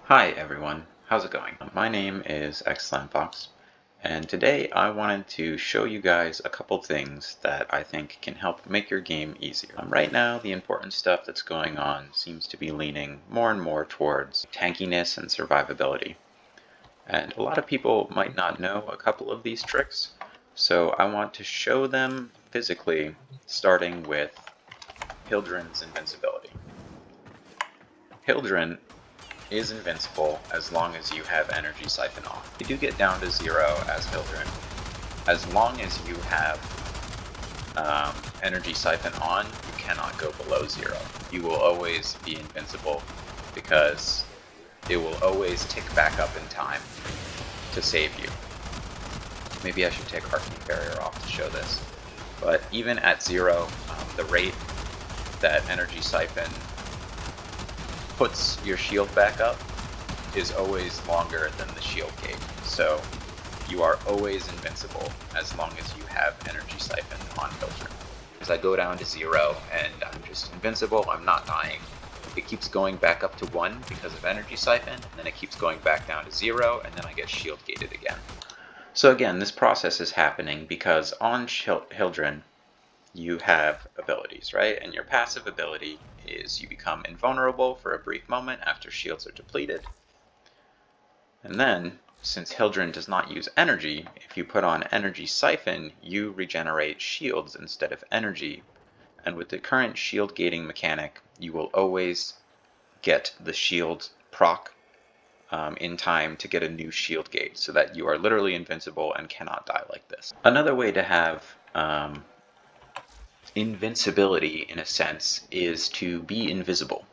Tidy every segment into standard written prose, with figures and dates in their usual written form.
Hi everyone, how's it going? My name is xLandfox, and today I wanted to show you guys a couple things that I think can help make your game easier. Right now, the important stuff that's going on seems to be leaning more and more towards tankiness and survivability. And a lot of people might not know a couple of these tricks, so I want to show them physically, starting with Hildryn's invincibility. Hildryn is invincible as long as you have energy siphon off. You do get down to 0 as Hildryn. As long as you have energy siphon on, you cannot go below 0. You will always be invincible because it will always tick back up in time to save you. Maybe I should take Arcane Barrier off to show this. But even at 0, the rate that energy siphon puts your shield back up is always longer than the shield gauge. So you are always invincible as long as you have energy siphon on Hildryn. As I go down to 0 and I'm just invincible, I'm not dying. It keeps going back up to 1 because of energy siphon, and then it keeps going back down to 0, and then I get shield gated again. So again, this process is happening because on Hildryn, you have abilities, right? And your passive ability is you become invulnerable for a brief moment after shields are depleted. And then, since Hildryn does not use energy, if you put on Energy Siphon, you regenerate shields instead of energy. And with the current shield gating mechanic, you will always get the shield proc in time to get a new shield gate, so that you are literally invincible and cannot die like this. Another way to have invincibility, in a sense, is to be invisible.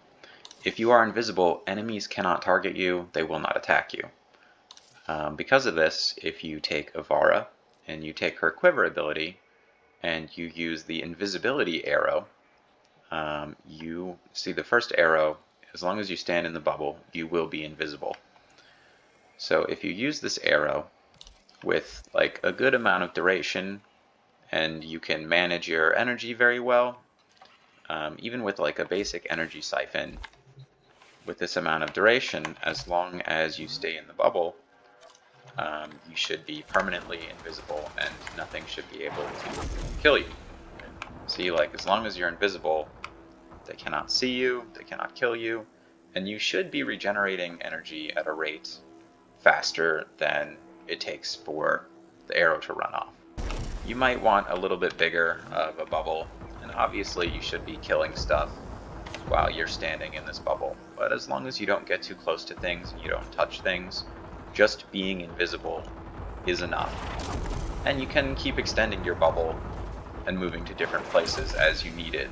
If you are invisible, enemies cannot target you, they will not attack you. Because of this, if you take Ivara and you take her Quiver ability and you use the invisibility arrow, you see the first arrow, as long as you stand in the bubble, you will be invisible. So if you use this arrow with like a good amount of duration, and you can manage your energy very well, even with like a basic energy siphon, with this amount of duration, as long as you stay in the bubble, you should be permanently invisible and nothing should be able to kill you. See, like, as long as you're invisible, they cannot see you, they cannot kill you, and you should be regenerating energy at a rate faster than it takes for the arrow to run off. You might want a little bit bigger of a bubble, and obviously you should be killing stuff while you're standing in this bubble. But as long as you don't get too close to things and you don't touch things, just being invisible is enough. And you can keep extending your bubble and moving to different places as you need it.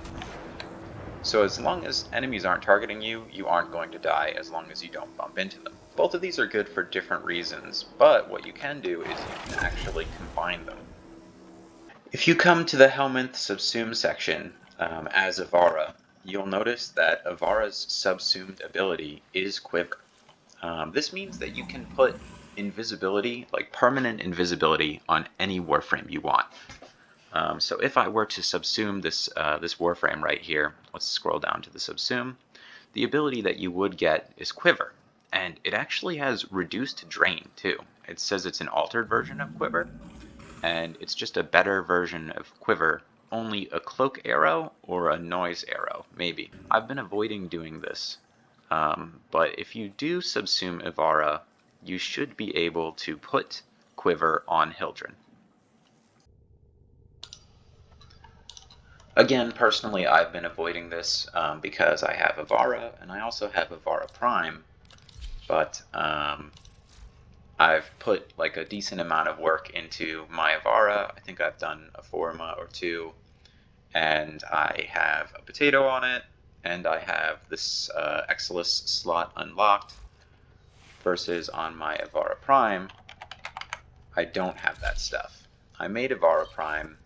So as long as enemies aren't targeting you, you aren't going to die as long as you don't bump into them. Both of these are good for different reasons, but what you can do is you can actually combine them. If you come to the Helminth subsume section as Ivara, you'll notice that Ivara's subsumed ability is Quiver. This means that you can put invisibility, like permanent invisibility, on any Warframe you want. So if I were to subsume this Warframe right here, let's scroll down to the subsume, the ability that you would get is Quiver. And it actually has reduced drain too. It says it's an altered version of Quiver, and it's just a better version of Quiver, only a cloak arrow or a noise arrow, maybe. I've been avoiding doing this, but if you do subsume Ivara, you should be able to put Quiver on Hildryn. Again, personally, I've been avoiding this because I have Ivara, and I also have Ivara Prime, but I've put like a decent amount of work into my Ivara. I think I've done a Forma or 2, and I have a potato on it, and I have this Eximus slot unlocked, versus on my Ivara Prime, I don't have that stuff. I made Ivara Prime,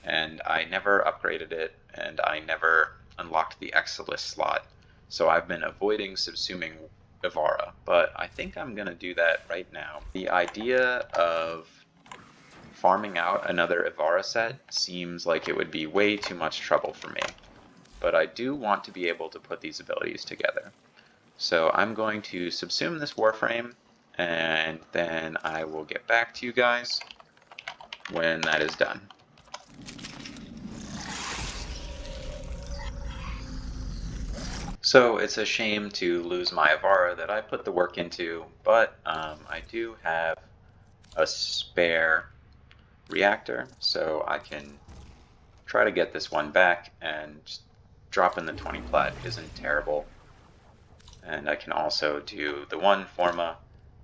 and I never upgraded it, and I never unlocked the Eximus slot, so I've been avoiding subsuming Ivara, but I think I'm going to do that right now. The idea of farming out another Ivara set seems like it would be way too much trouble for me, but I do want to be able to put these abilities together. So I'm going to subsume this Warframe, and then I will get back to you guys when that is done. So it's a shame to lose my Ivara that I put the work into, but I do have a spare reactor, so I can try to get this one back, and dropping the 20 plat isn't terrible. And I can also do the one Forma,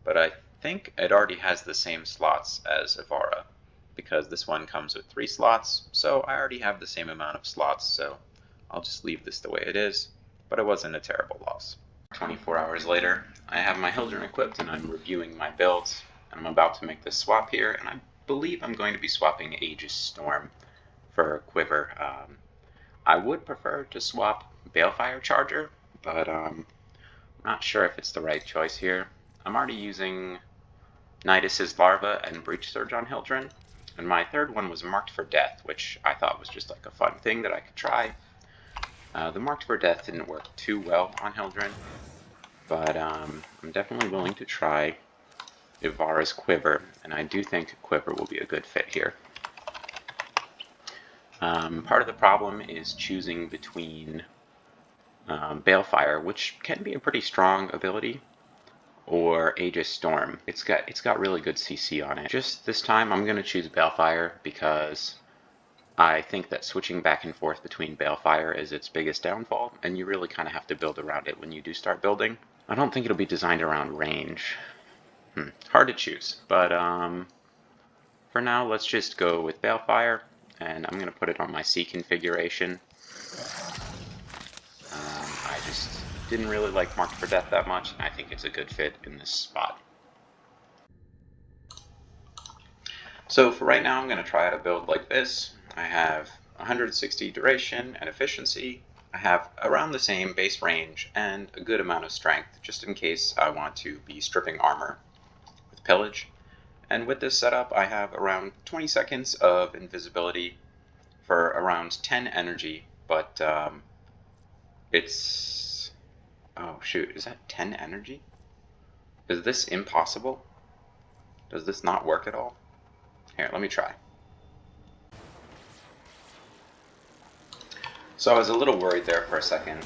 but I think it already has the same slots as Ivara, because this one comes with 3 slots, so I already have the same amount of slots, so I'll just leave this the way it is, but it wasn't a terrible loss. 24 hours later, I have my Hildryn equipped and I'm reviewing my builds, and I'm about to make this swap here, and I believe I'm going to be swapping Aegis Storm for Quiver. I would prefer to swap Balefire Charger, but I'm not sure if it's the right choice here. I'm already using Nidus's Larva and Breach Surge on Hildryn, and my third one was Marked for Death, which I thought was just like a fun thing that I could try. The Marked for Death didn't work too well on Hildryn, but I'm definitely willing to try Ivara's Quiver, and I do think Quiver will be a good fit here. Part of the problem is choosing between Balefire, which can be a pretty strong ability, or Aegis Storm. It's got really good CC on it. Just this time I'm going to choose Balefire because I think that switching back and forth between Balefire is its biggest downfall, and you really kind of have to build around it when you do start building. I don't think it'll be designed around range. Hard to choose, but for now let's just go with Balefire, and I'm going to put it on my C configuration. I just didn't really like Marked for Death that much, and I think it's a good fit in this spot. So for right now, I'm going to try out a build like this. I have 160 duration and efficiency. I have around the same base range and a good amount of strength, just in case I want to be stripping armor with pillage. And with this setup, I have around 20 seconds of invisibility for around 10 energy, but it's... oh shoot, is that 10 energy? Is this impossible? Does this not work at all? Here, let me try. So I was a little worried there for a second.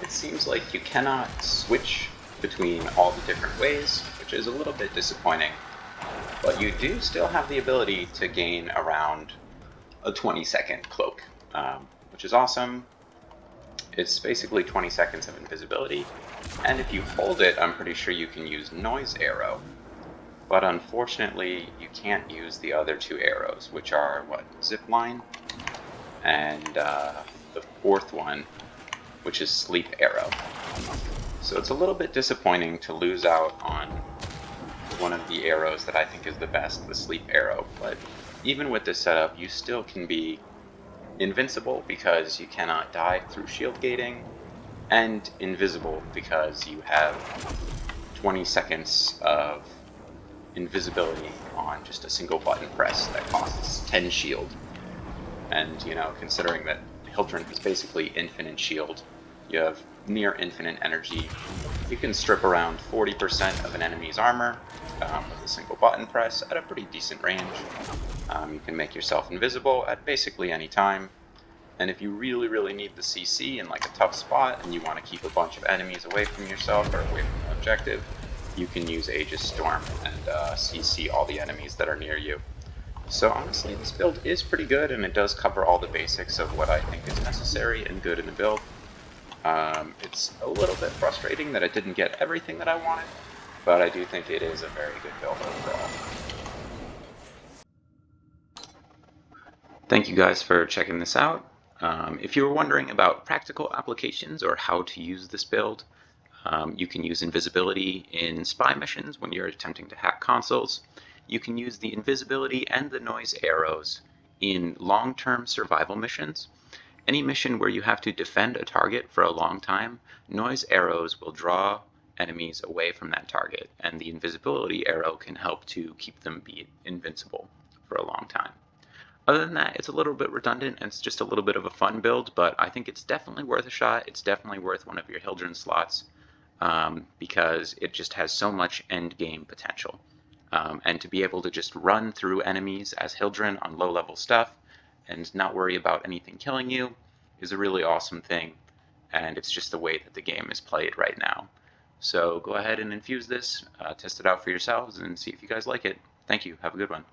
It seems like you cannot switch between all the different ways, which is a little bit disappointing. But you do still have the ability to gain around a 20-second cloak, which is awesome. It's basically 20 seconds of invisibility, and if you hold it, I'm pretty sure you can use Noise Arrow. But unfortunately, you can't use the other 2 arrows, which are, what, Zipline? And the 4th one, which is Sleep Arrow. So it's a little bit disappointing to lose out on one of the arrows that I think is the best, the Sleep Arrow. But even with this setup, you still can be invincible because you cannot die through shield gating, and invisible because you have 20 seconds of invisibility on just a single button press that costs 10 shield. And, you know, considering that Hildryn has basically infinite shield, you have near infinite energy, you can strip around 40% of an enemy's armor with a single button press at a pretty decent range. You can make yourself invisible at basically any time, and if you really need the CC in like a tough spot and you want to keep a bunch of enemies away from yourself or away from the objective, you can use Aegis Storm and CC all the enemies that are near you. So honestly, this build is pretty good, and it does cover all the basics of what I think is necessary and good in the build. It's a little bit frustrating that it didn't get everything that I wanted, but I do think it is a very good build overall. Thank you guys for checking this out. If you were wondering about practical applications or how to use this build, you can use invisibility in spy missions when you're attempting to hack consoles. You can use the invisibility and the noise arrows in long-term survival missions. Any mission where you have to defend a target for a long time, noise arrows will draw enemies away from that target, and the invisibility arrow can help to keep them be invincible for a long time. Other than that, it's a little bit redundant, and it's just a little bit of a fun build, but I think it's definitely worth a shot. It's definitely worth one of your Hildryn slots. because it just has so much end game potential. And to be able to just run through enemies as Hildryn on low level stuff and not worry about anything killing you is a really awesome thing, and it's just the way that the game is played right now. So go ahead and infuse this, test it out for yourselves, and see if you guys like it. Thank you. Have a good one.